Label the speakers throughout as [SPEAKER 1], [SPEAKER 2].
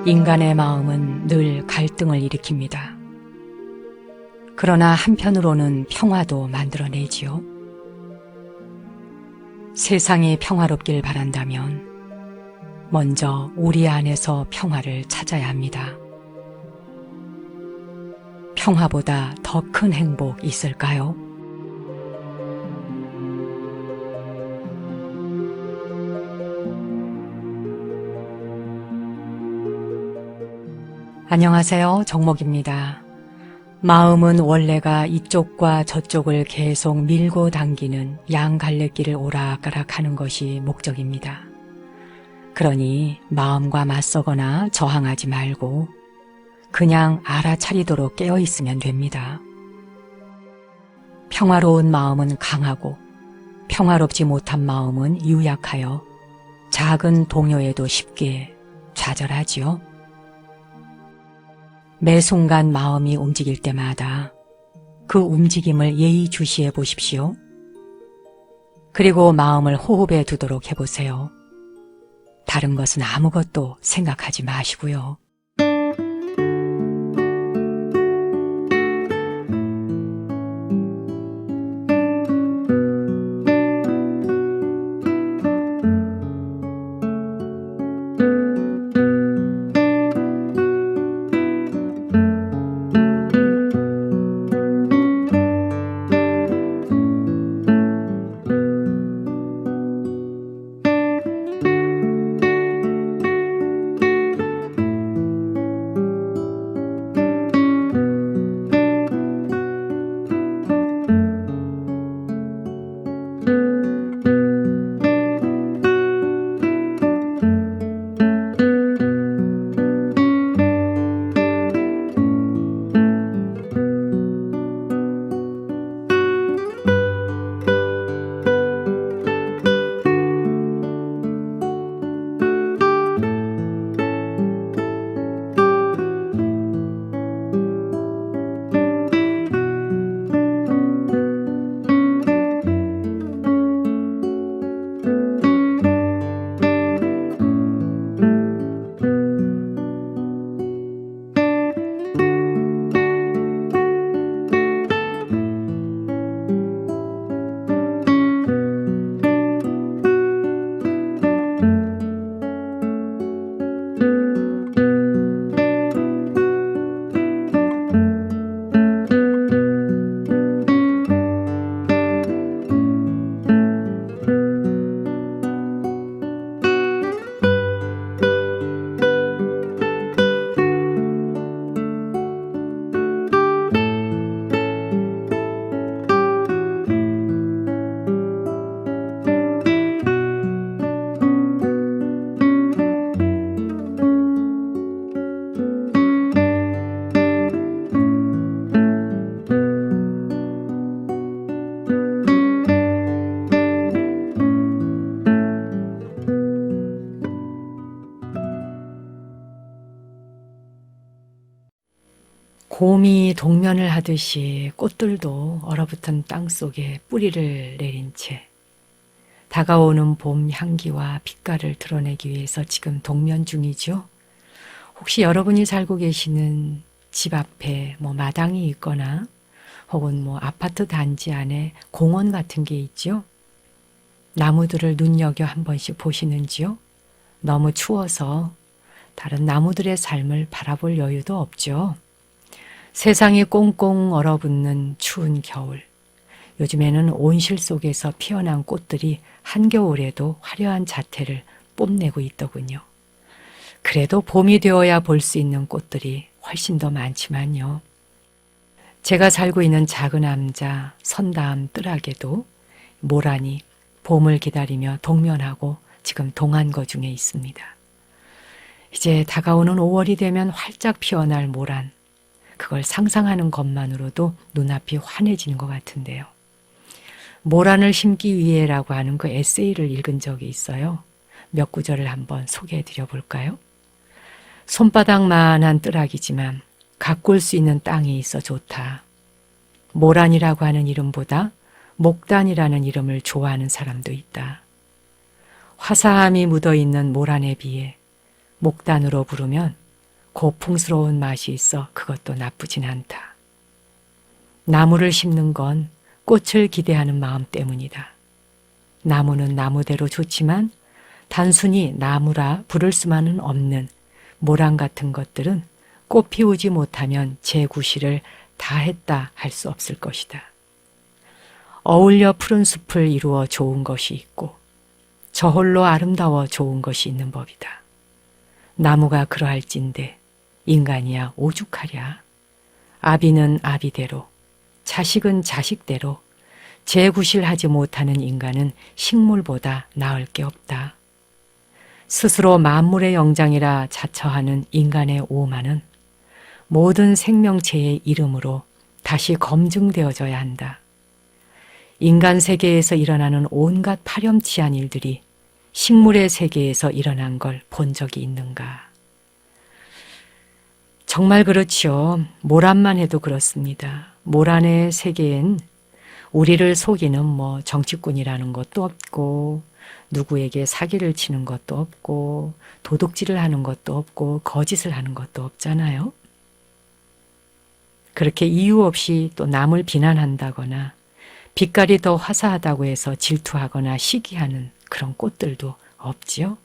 [SPEAKER 1] 인간의 마음은 늘 갈등을 일으킵니다. 그러나 한편으로는 평화도 만들어내지요. 세상이 평화롭길 바란다면 먼저 우리 안에서 평화를 찾아야 합니다. 평화보다 더 큰 행복 있을까요? 안녕하세요. 정목입니다. 마음은 원래가 이쪽과 저쪽을 계속 밀고 당기는 양갈래길을 오락가락하는 것이 목적입니다. 그러니 마음과 맞서거나 저항하지 말고 그냥 알아차리도록 깨어있으면 됩니다. 평화로운 마음은 강하고 평화롭지 못한 마음은 유약하여 작은 동요에도 쉽게 좌절하지요. 매 순간 마음이 움직일 때마다 그 움직임을 예의주시해 보십시오. 그리고 마음을 호흡에 두도록 해보세요. 다른 것은 아무것도 생각하지 마시고요. 곰이 동면을 하듯이 꽃들도 얼어붙은 땅속에 뿌리를 내린 채 다가오는 봄 향기와 빛깔을 드러내기 위해서 지금 동면 중이죠. 혹시 여러분이 살고 계시는 집 앞에 마당이 있거나 혹은 아파트 단지 안에 공원 같은 게 있죠. 나무들을 눈여겨 한 번씩 보시는지요? 너무 추워서 다른 나무들의 삶을 바라볼 여유도 없죠. 세상이 꽁꽁 얼어붙는 추운 겨울. 요즘에는 온실 속에서 피어난 꽃들이 한겨울에도 화려한 자태를 뽐내고 있더군요. 그래도 봄이 되어야 볼 수 있는 꽃들이 훨씬 더 많지만요. 제가 살고 있는 작은 암자 선다암 뜰악에도 모란이 봄을 기다리며 동면하고 지금 동안거 중에 있습니다. 이제 다가오는 5월이 되면 활짝 피어날 모란. 그걸 상상하는 것만으로도 눈앞이 환해지는 것 같은데요. 모란을 심기 위해라고 하는 그 에세이를 읽은 적이 있어요. 몇 구절을 한번 소개해 드려 볼까요? 손바닥만한 뜰악이지만 가꿀 수 있는 땅이 있어 좋다. 모란이라고 하는 이름보다 목단이라는 이름을 좋아하는 사람도 있다. 화사함이 묻어있는 모란에 비해 목단으로 부르면 고풍스러운 맛이 있어 그것도 나쁘진 않다. 나무를 심는 건 꽃을 기대하는 마음 때문이다. 나무는 나무대로 좋지만 단순히 나무라 부를 수만은 없는 모랑 같은 것들은 꽃 피우지 못하면 제구실을 다 했다 할 수 없을 것이다. 어울려 푸른 숲을 이루어 좋은 것이 있고 저홀로 아름다워 좋은 것이 있는 법이다. 나무가 그러할진대 인간이야 오죽하랴. 아비는 아비대로 자식은 자식대로 제구실하지 못하는 인간은 식물보다 나을 게 없다. 스스로 만물의 영장이라 자처하는 인간의 오만은 모든 생명체의 이름으로 다시 검증되어져야 한다. 인간 세계에서 일어나는 온갖 파렴치한 일들이 식물의 세계에서 일어난 걸 본 적이 있는가? 정말 그렇지요. 모란만 해도 그렇습니다. 모란의 세계엔 우리를 속이는 정치꾼이라는 것도 없고 누구에게 사기를 치는 것도 없고 도둑질을 하는 것도 없고 거짓을 하는 것도 없잖아요. 그렇게 이유 없이 또 남을 비난한다거나 빛깔이 더 화사하다고 해서 질투하거나 시기하는 그런 꽃들도 없지요.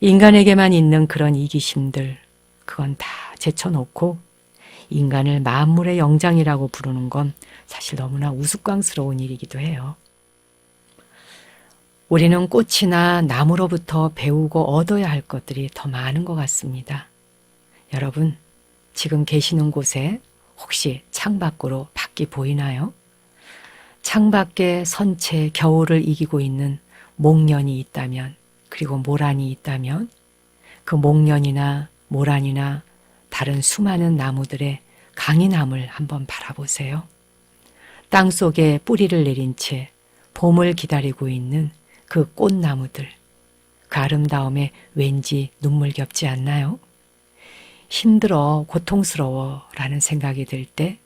[SPEAKER 1] 인간에게만 있는 그런 이기심들, 그건 다 제쳐놓고 인간을 만물의 영장이라고 부르는 건 사실 너무나 우스꽝스러운 일이기도 해요. 우리는 꽃이나 나무로부터 배우고 얻어야 할 것들이 더 많은 것 같습니다. 여러분, 지금 계시는 곳에 혹시 창밖으로 밖이 보이나요? 창밖에 선체 겨울을 이기고 있는 목련이 있다면, 그리고 모란이 있다면 그 목련이나 모란이나 다른 수많은 나무들의 강인함을 한번 바라보세요. 땅 속에 뿌리를 내린 채 봄을 기다리고 있는 그 꽃나무들, 그 아름다움에 왠지 눈물겹지 않나요? 힘들어, 고통스러워 라는 생각이 들 때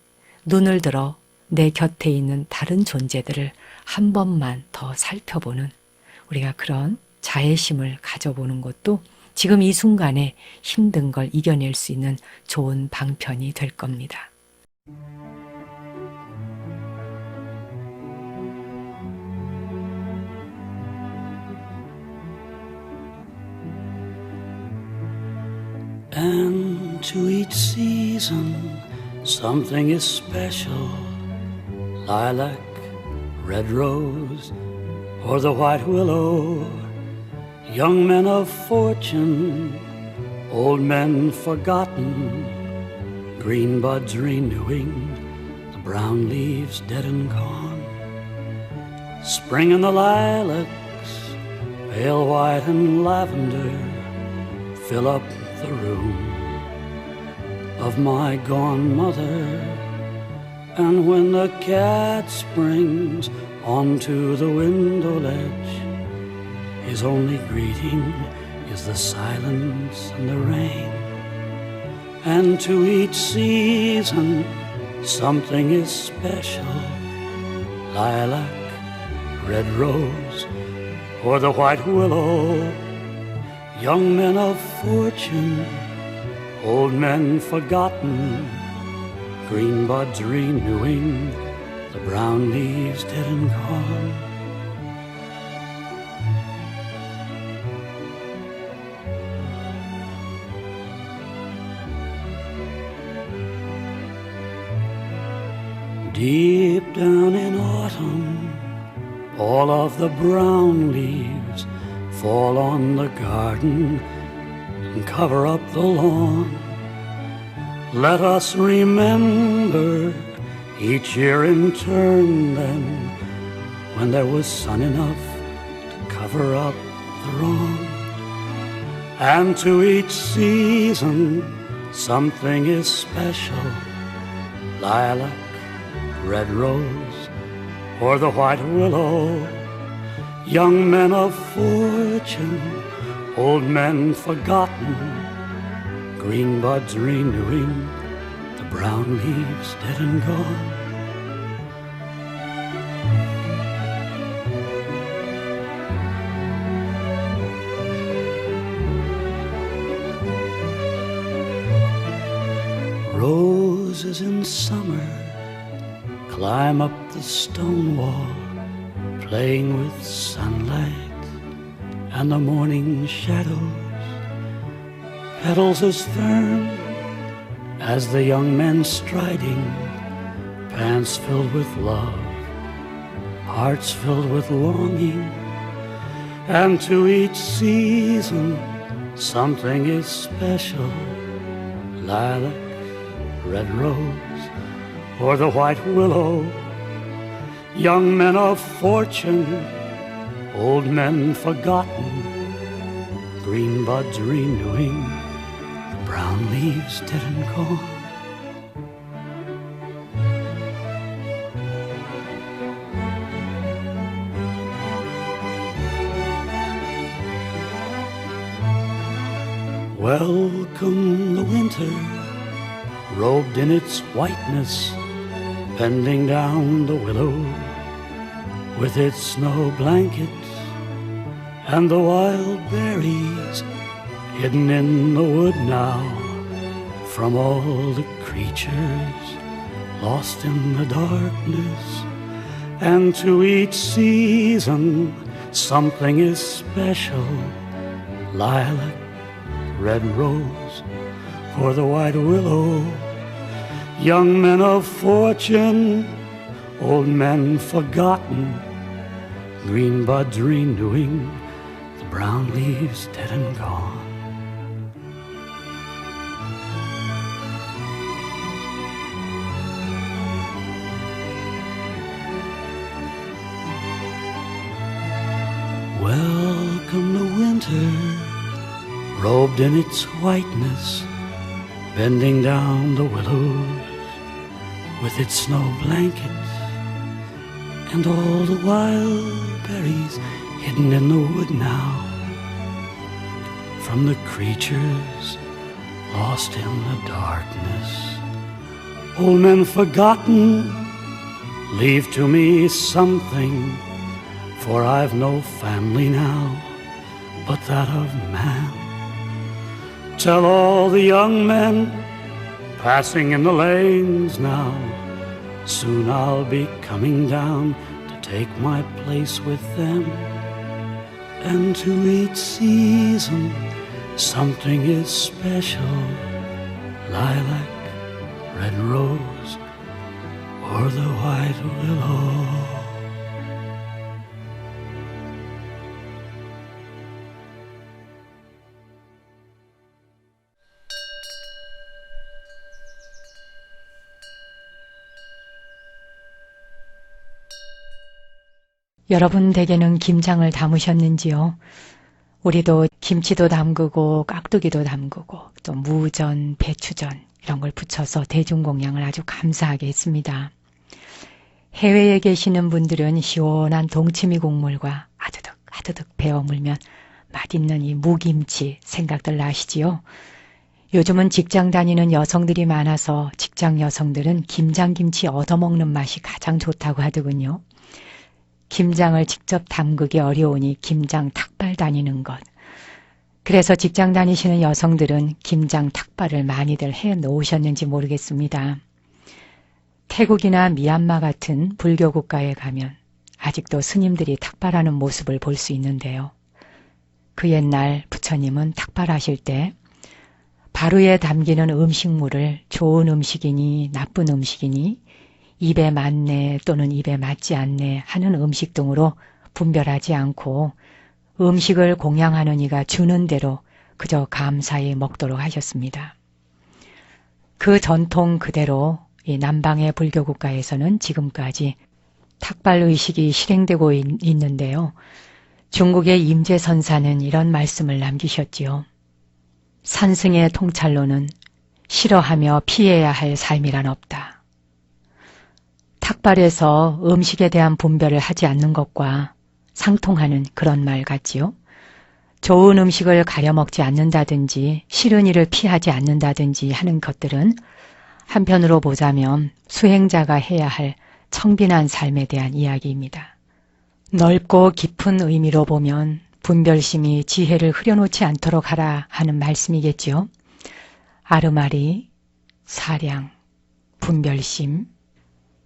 [SPEAKER 1] 눈을 들어 내 곁에 있는 다른 존재들을 한 번만 더 살펴보는 우리가 그런 자애심을 가져보는 것도 지금 이 순간에 힘든 걸 이겨낼 수 있는 좋은 방편이 될 겁니다.
[SPEAKER 2] And to each season something is special. Lilac, red rose, or the white willow. Young men of fortune, old men forgotten. Green buds renewing, the brown leaves dead and gone. Spring in the lilacs, pale white and lavender, fill up the room of my gone mother. And when the cat springs onto the window ledge, his only greeting is the silence and the rain. And to each season something is special. Lilac, red rose, or the white willow. Young men of fortune, old men forgotten. Green buds renewing, the brown leaves dead and gone. Deep down in autumn, all of the brown leaves fall on the garden and cover up the lawn. Let us remember each year in turn then, when there was sun enough to cover up the wrong. And to each season something is special. Lilac, red rose, or the white willow. Young men of fortune, old men forgotten. Green buds renewing, the brown leaves dead and gone. summer, climb up the stone wall, playing with sunlight and the morning shadows, petals as firm as the young men striding, pants filled with love, hearts filled with longing, and to each season something is special, lilac, red rose, or the white willow. Young men of fortune, old men forgotten, green buds renewing, the brown leaves dead and gone. Welcome the winter, robed in its whiteness, bending down the willow with its snow blanket, and the wild berries hidden in the wood now from all the creatures lost in the darkness. And to each season something is special, lilac, red rose, or the white willow. Young men of fortune, old men forgotten, green buds renewing, the brown leaves dead and gone. Welcome the winter, robed in its whiteness, bending down the willows with its snow blankets, and all the wild berries hidden in the wood now from the creatures lost in the darkness. Old men forgotten, leave to me something, for I've no family now but that of man. Tell all the young men passing in the lanes now, soon I'll be coming down to take my place with them. And to each season something is special, lilac, red rose, or the white willow.
[SPEAKER 1] 여러분 댁에는 김장을 담으셨는지요? 우리도 김치도 담그고 깍두기도 담그고 또 무전, 배추전 이런 걸 부쳐서 대중공양을 아주 감사하게 했습니다. 해외에 계시는 분들은 시원한 동치미 국물과 아드득 아드득 베어 물면 맛있는 이 무김치 생각들 나시지요? 요즘은 직장 다니는 여성들이 많아서 직장 여성들은 김장김치 얻어먹는 맛이 가장 좋다고 하더군요. 김장을 직접 담그기 어려우니 김장 탁발 다니는 것. 그래서 직장 다니시는 여성들은 김장 탁발을 많이들 해 놓으셨는지 모르겠습니다. 태국이나 미얀마 같은 불교 국가에 가면 아직도 스님들이 탁발하는 모습을 볼 수 있는데요. 그 옛날 부처님은 탁발하실 때 바루에 담기는 음식물을 좋은 음식이니 나쁜 음식이니 입에 맞네 또는 입에 맞지 않네 하는 음식 등으로 분별하지 않고 음식을 공양하는 이가 주는 대로 그저 감사히 먹도록 하셨습니다. 그 전통 그대로 이 남방의 불교 국가에서는 지금까지 탁발의식이 실행되고 있는데요. 중국의 임재선사는 이런 말씀을 남기셨지요. 산승의 통찰로는 싫어하며 피해야 할 삶이란 없다. 탁발에서 음식에 대한 분별을 하지 않는 것과 상통하는 그런 말 같지요. 좋은 음식을 가려 먹지 않는다든지 싫은 일을 피하지 않는다든지 하는 것들은 한편으로 보자면 수행자가 해야 할 청빈한 삶에 대한 이야기입니다. 넓고 깊은 의미로 보면 분별심이 지혜를 흐려놓지 않도록 하라 하는 말씀이겠지요. 아르마리, 사량, 분별심,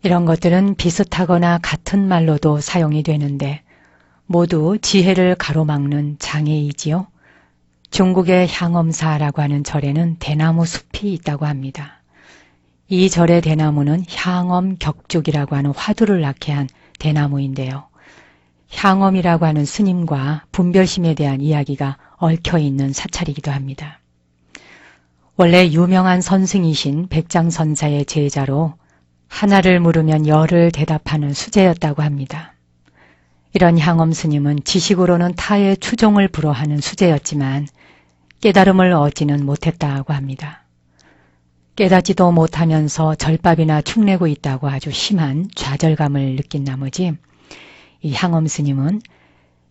[SPEAKER 1] 이런 것들은 비슷하거나 같은 말로도 사용이 되는데 모두 지혜를 가로막는 장애이지요. 중국의 향엄사라고 하는 절에는 대나무 숲이 있다고 합니다. 이 절의 대나무는 향엄 격죽이라고 하는 화두를 낳게 한 대나무인데요. 향엄이라고 하는 스님과 분별심에 대한 이야기가 얽혀있는 사찰이기도 합니다. 원래 유명한 선승이신 백장선사의 제자로 하나를 물으면 열을 대답하는 수제였다고 합니다. 이런 향엄 스님은 지식으로는 타의 추종을 불허하는 수제였지만 깨달음을 얻지는 못했다고 합니다. 깨닫지도 못하면서 절밥이나 축내고 있다고 아주 심한 좌절감을 느낀 나머지 이 향엄 스님은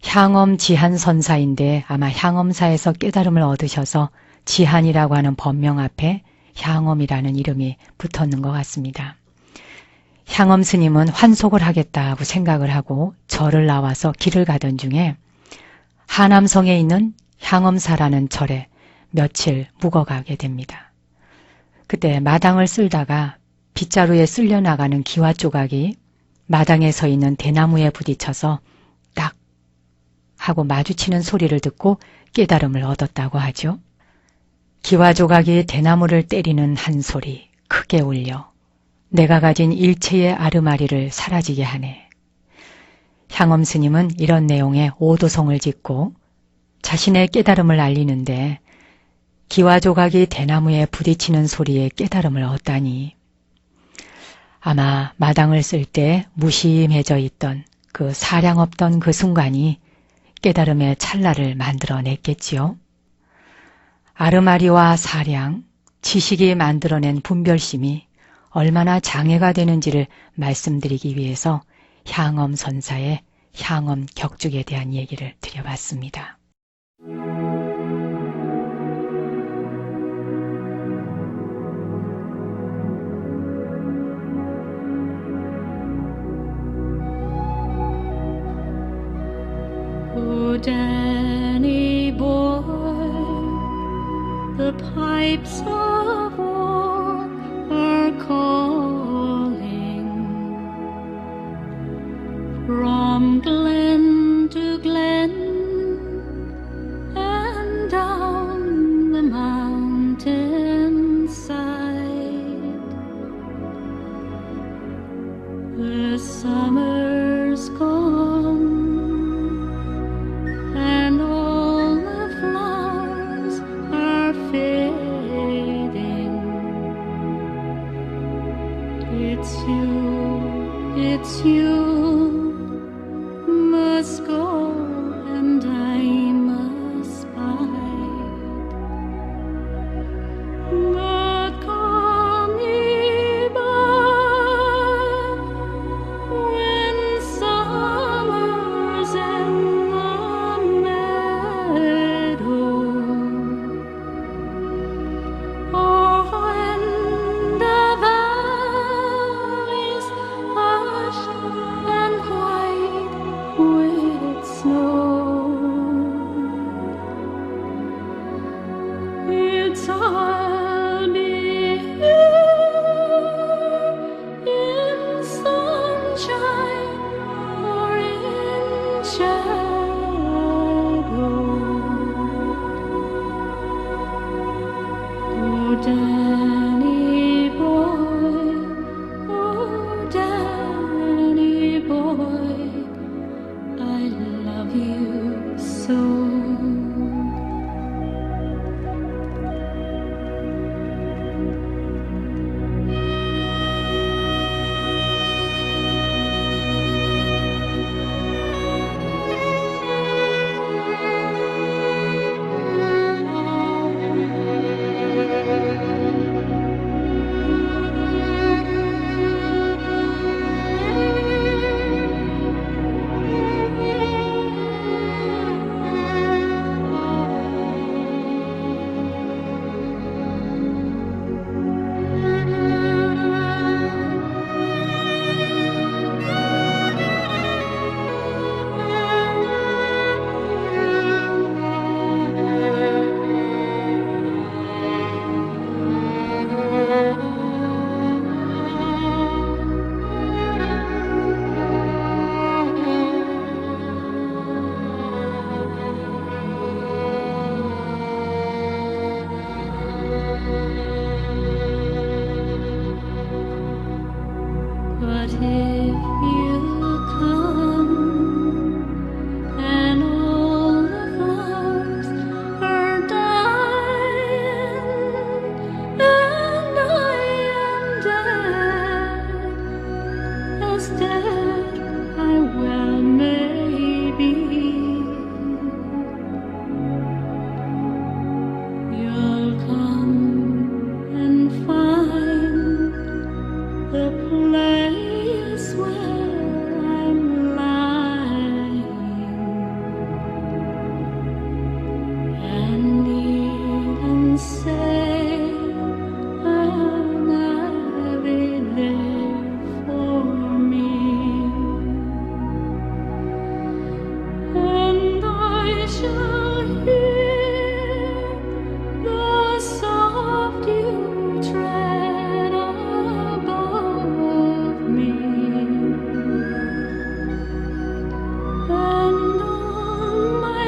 [SPEAKER 1] 향엄 지한 선사인데 아마 향엄사에서 깨달음을 얻으셔서 지한이라고 하는 법명 앞에 향엄이라는 이름이 붙었는 것 같습니다. 향엄 스님은 환속을 하겠다고 생각을 하고 절을 나와서 길을 가던 중에 하남성에 있는 향엄사라는 절에 며칠 묵어가게 됩니다. 그때 마당을 쓸다가 빗자루에 쓸려 나가는 기와 조각이 마당에 서 있는 대나무에 부딪혀서 딱 하고 마주치는 소리를 듣고 깨달음을 얻었다고 하죠. 기와 조각이 대나무를 때리는 한 소리 크게 울려 내가 가진 일체의 아르마리를 사라지게 하네. 향엄 스님은 이런 내용의 오도송을 짓고 자신의 깨달음을 알리는데 기와 조각이 대나무에 부딪히는 소리에 깨달음을 얻다니 아마 마당을 쓸 때 무심해져 있던 그 사량 없던 그 순간이 깨달음의 찰나를 만들어냈겠지요. 아르마리와 사량, 지식이 만들어낸 분별심이 얼마나 장애가 되는지를 말씀드리기 위해서 향엄 선사의 향엄 격죽에 대한 얘기를 드려봤습니다.
[SPEAKER 3] Oh, Danny boy, the pipes of war are calling from glen to glen and down the mountain side. The summer's gone and all the flowers are fading. It's you must go and I must bide. But call me back when summer's in the meadow, or when the valley's hushed and white with snow. I'll be here in sunshine or in shadow. Oh, Danny boy, oh, Danny boy, I love you so.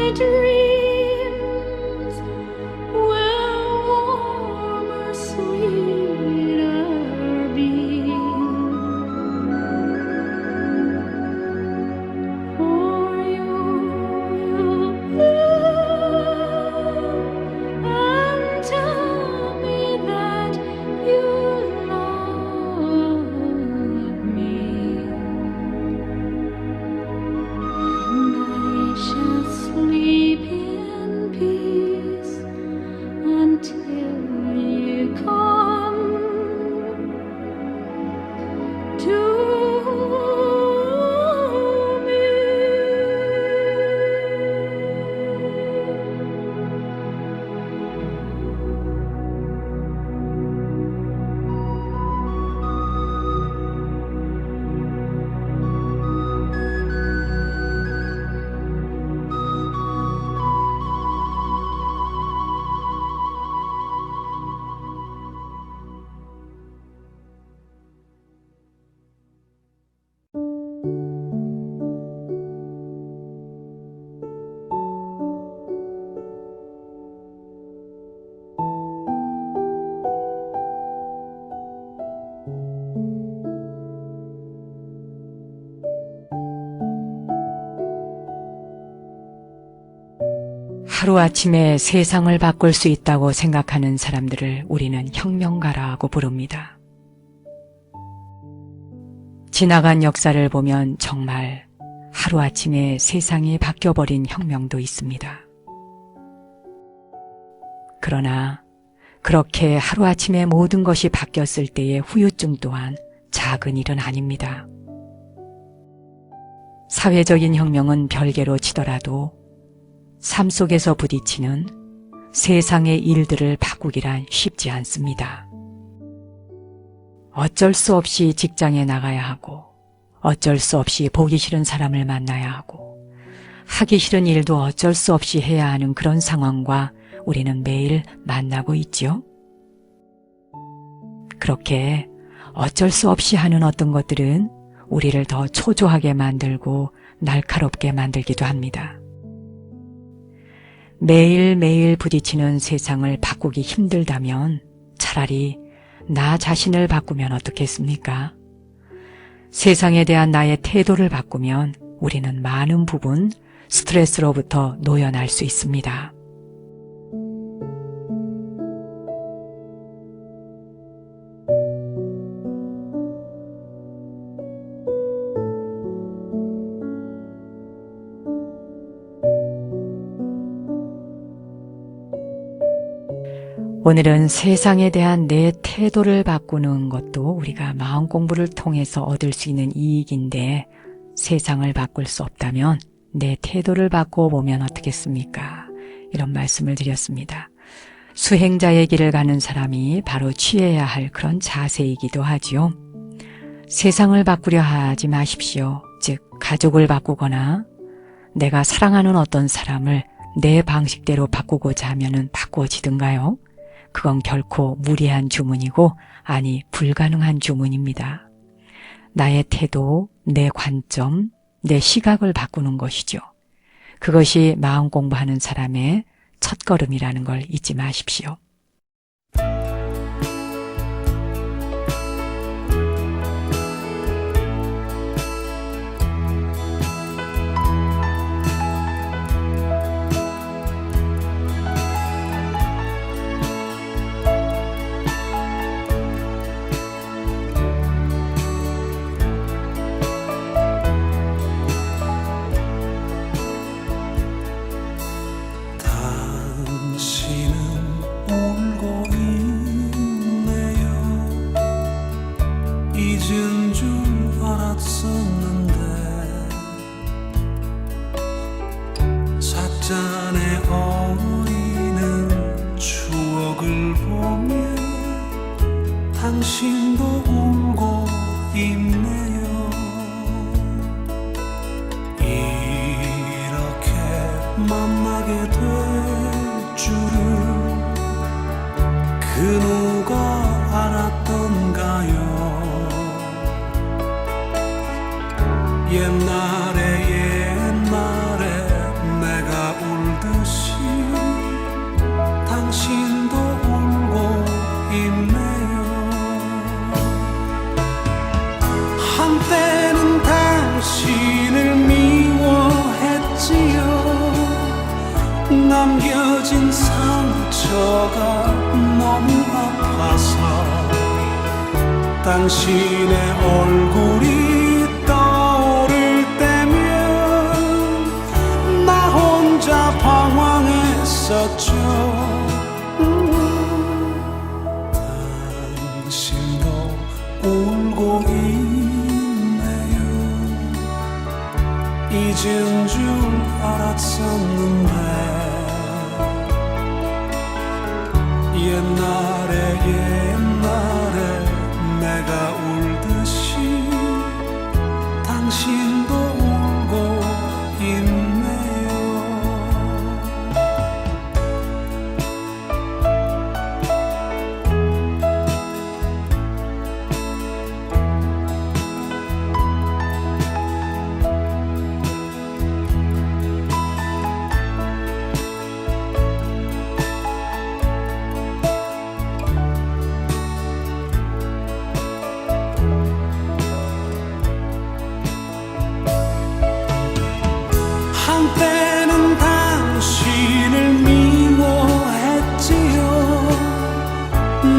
[SPEAKER 3] my dreams will warmer, sweeter be. For you will live and tell me that you love me. And I shall sleep in peace until you come to me.
[SPEAKER 1] 하루아침에 세상을 바꿀 수 있다고 생각하는 사람들을 우리는 혁명가라고 부릅니다. 지나간 역사를 보면 정말 하루아침에 세상이 바뀌어버린 혁명도 있습니다. 그러나 그렇게 하루아침에 모든 것이 바뀌었을 때의 후유증 또한 작은 일은 아닙니다. 사회적인 혁명은 별개로 치더라도 삶 속에서 부딪히는 세상의 일들을 바꾸기란 쉽지 않습니다. 어쩔 수 없이 직장에 나가야 하고, 어쩔 수 없이 보기 싫은 사람을 만나야 하고, 하기 싫은 일도 어쩔 수 없이 해야 하는 그런 상황과 우리는 매일 만나고 있지요. 그렇게 어쩔 수 없이 하는 어떤 것들은 우리를 더 초조하게 만들고 날카롭게 만들기도 합니다. 매일매일 부딪히는 세상을 바꾸기 힘들다면 차라리 나 자신을 바꾸면 어떻겠습니까? 세상에 대한 나의 태도를 바꾸면 우리는 많은 부분 스트레스로부터 노연할 수 있습니다. 오늘은 세상에 대한 내 태도를 바꾸는 것도 우리가 마음 공부를 통해서 얻을 수 있는 이익인데, 세상을 바꿀 수 없다면 내 태도를 바꿔보면 어떻겠습니까? 이런 말씀을 드렸습니다. 수행자의 길을 가는 사람이 바로 취해야 할 그런 자세이기도 하지요. 세상을 바꾸려 하지 마십시오. 즉, 가족을 바꾸거나 내가 사랑하는 어떤 사람을 내 방식대로 바꾸고자 하면은 바꿔지든가요? 그건 결코 무리한 주문이고, 아니 불가능한 주문입니다. 나의 태도, 내 관점, 내 시각을 바꾸는 것이죠. 그것이 마음 공부하는 사람의 첫걸음이라는 걸 잊지 마십시오.
[SPEAKER 2] 잊은 줄 알았었는데 찻잔에 어리는 추억을 보며 당신도 울고 있네요. 이렇게 만나게 될 줄은 그 누가 알았던가요. 옛날에 내가 남겨진 상처가 너무 아파서 당신의 얼굴이 떠오를 때면 나 혼자 방황했었죠. 당신도 울고 있네요. 잊은 줄 알았었는데 옛날에 내가 울듯이 당신도 울고 있네요. 한때는 당신을 미워했지요.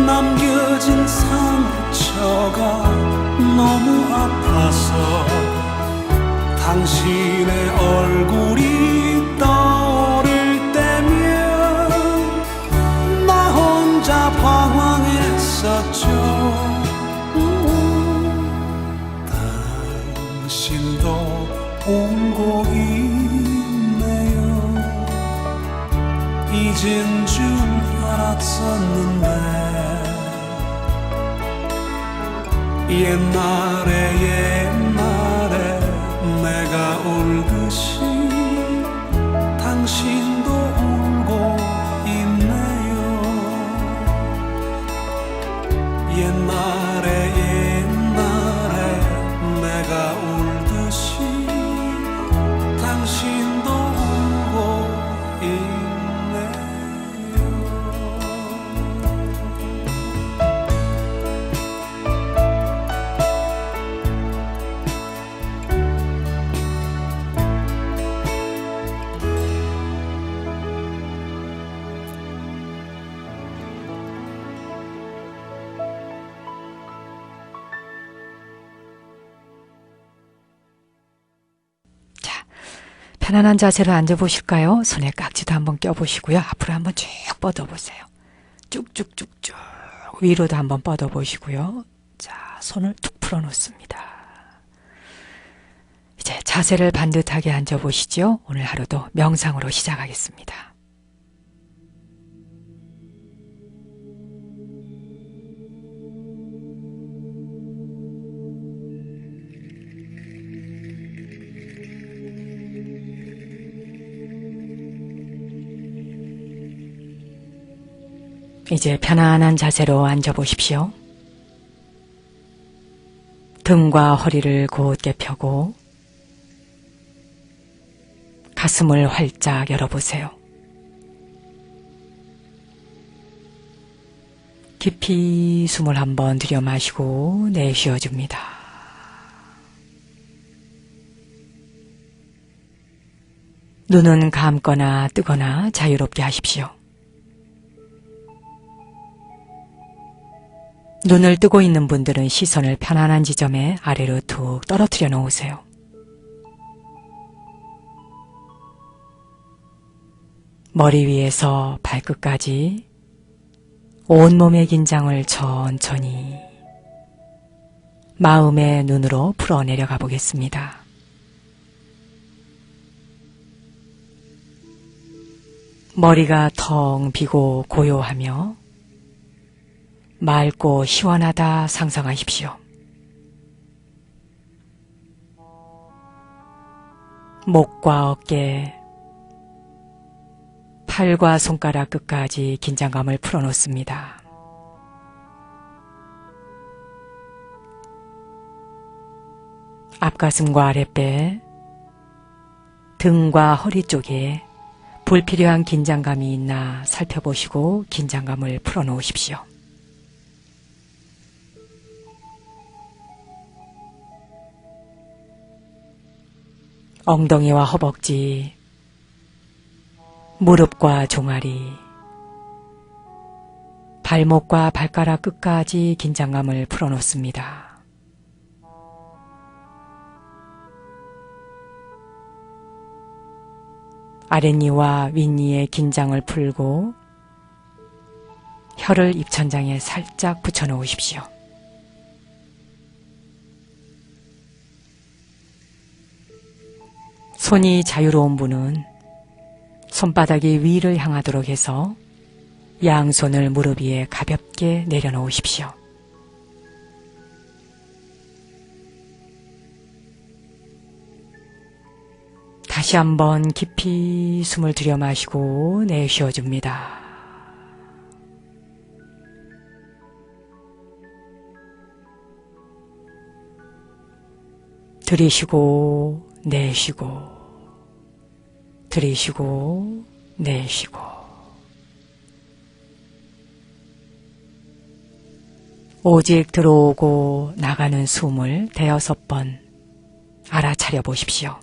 [SPEAKER 2] 남겨진 상처가 너무 아파서 당신의 얼굴이 떠오를 때면 나 혼자 방황했었죠. 당신도 울고 있네요. 잊은 줄 알았었는데 옛날에 내가 울듯이 당신도 울고 있네요. 옛날에 내가 울듯이 당신도 울고 있네요.
[SPEAKER 1] 자, 편안한 자세로 앉아보실까요? 손에 깍지도 한번 껴보시고요. 앞으로 한번 쭉 뻗어보세요. 쭉쭉쭉쭉 위로도 한번 뻗어보시고요. 자, 손을 툭 풀어놓습니다. 이제 자세를 반듯하게 앉아보시죠. 오늘 하루도 명상으로 시작하겠습니다. 이제 편안한 자세로 앉아보십시오. 등과 허리를 곧게 펴고 가슴을 활짝 열어보세요. 깊이 숨을 한번 들여 마시고 내쉬어줍니다. 눈은 감거나 뜨거나 자유롭게 하십시오. 눈을 뜨고 있는 분들은 시선을 편안한 지점에 아래로 툭 떨어뜨려 놓으세요. 머리 위에서 발끝까지 온몸의 긴장을 천천히 마음의 눈으로 풀어내려가 보겠습니다. 머리가 텅 비고 고요하며 맑고 시원하다 상상하십시오. 목과 어깨, 팔과 손가락 끝까지 긴장감을 풀어놓습니다. 앞가슴과 아랫배, 등과 허리 쪽에 불필요한 긴장감이 있나 살펴보시고 긴장감을 풀어놓으십시오. 엉덩이와 허벅지, 무릎과 종아리, 발목과 발가락 끝까지 긴장감을 풀어놓습니다. 아랫니와 윗니의 긴장을 풀고 혀를 입천장에 살짝 붙여놓으십시오. 손이 자유로운 분은 손바닥이 위를 향하도록 해서 양손을 무릎 위에 가볍게 내려놓으십시오. 다시 한번 깊이 숨을 들여 마시고 내쉬어줍니다. 들이쉬고 내쉬고 들이쉬고 내쉬고 오직 들어오고 나가는 숨을 5번 알아차려 보십시오.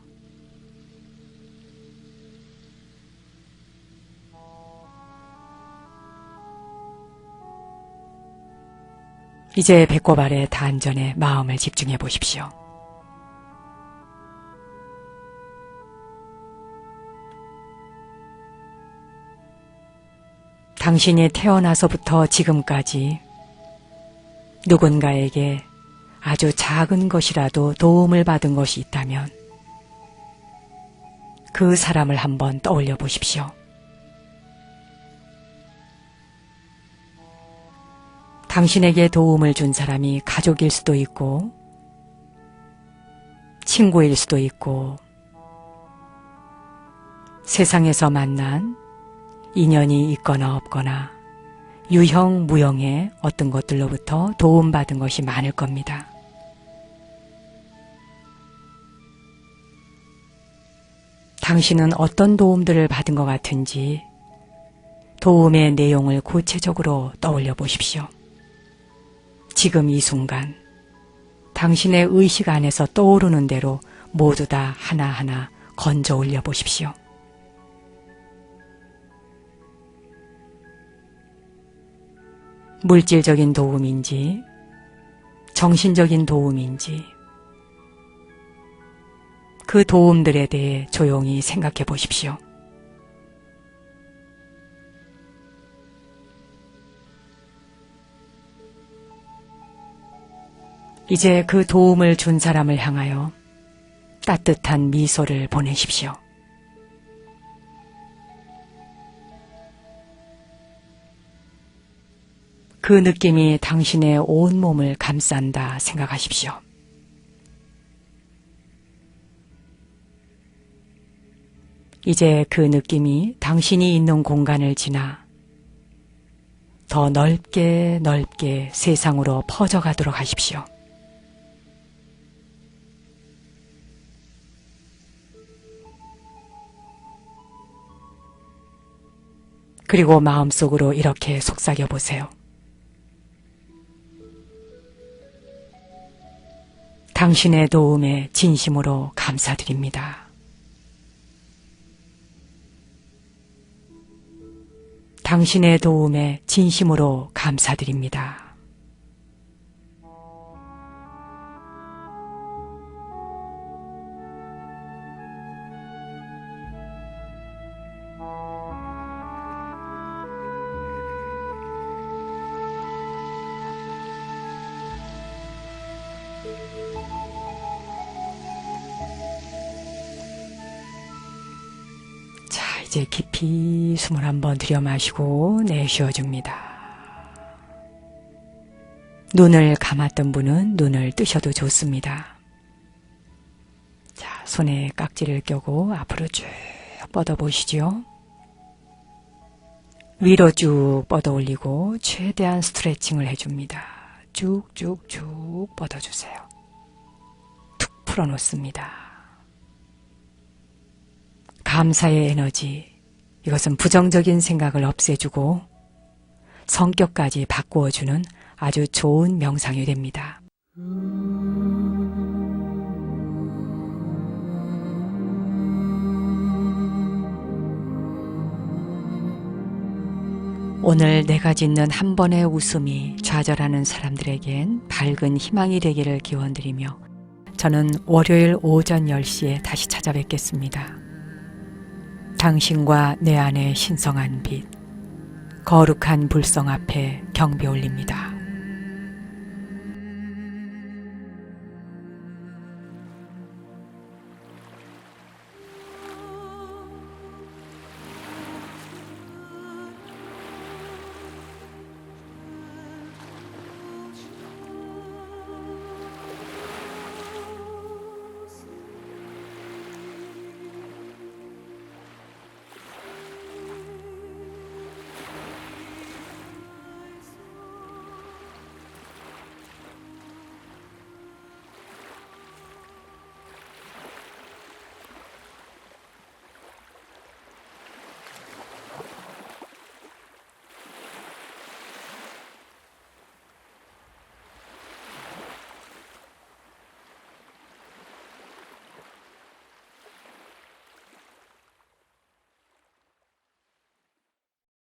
[SPEAKER 1] 이제 배꼽 아래 단전에 마음을 집중해 보십시오. 당신이 태어나서부터 지금까지 누군가에게 아주 작은 것이라도 도움을 받은 것이 있다면 그 사람을 한번 떠올려 보십시오. 당신에게 도움을 준 사람이 가족일 수도 있고 친구일 수도 있고 세상에서 만난 인연이 있거나 없거나 유형, 무형의 어떤 것들로부터 도움받은 것이 많을 겁니다. 당신은 어떤 도움들을 받은 것 같은지 도움의 내용을 구체적으로 떠올려 보십시오. 지금 이 순간 당신의 의식 안에서 떠오르는 대로 모두 다 하나하나 건져 올려 보십시오. 물질적인 도움인지 정신적인 도움인지 그 도움들에 대해 조용히 생각해 보십시오. 이제 그 도움을 준 사람을 향하여 따뜻한 미소를 보내십시오. 그 느낌이 당신의 온몸을 감싼다 생각하십시오. 이제 그 느낌이 당신이 있는 공간을 지나 더 넓게 넓게 세상으로 퍼져가도록 하십시오. 그리고 마음속으로 이렇게 속삭여 보세요. 당신의 도움에 진심으로 감사드립니다. 당신의 도움에 진심으로 감사드립니다. 자, 이제 깊이 숨을 한번 들여 마시고 내쉬어줍니다. 눈을 감았던 분은 눈을 뜨셔도 좋습니다. 자, 손에 깍지를 껴고 앞으로 쭉 뻗어보시죠. 위로 쭉 뻗어 올리고 최대한 스트레칭을 해줍니다. 쭉쭉쭉 뻗어주세요. 툭 풀어놓습니다. 감사의 에너지, 이것은 부정적인 생각을 없애주고 성격까지 바꾸어주는 아주 좋은 명상이 됩니다. 오늘 내가 짓는 한 번의 웃음이 좌절하는 사람들에겐 밝은 희망이 되기를 기원드리며 저는 월요일 오전 10시에 다시 찾아뵙겠습니다. 당신과 내 안의 신성한 빛, 거룩한 불성 앞에 경배 올립니다.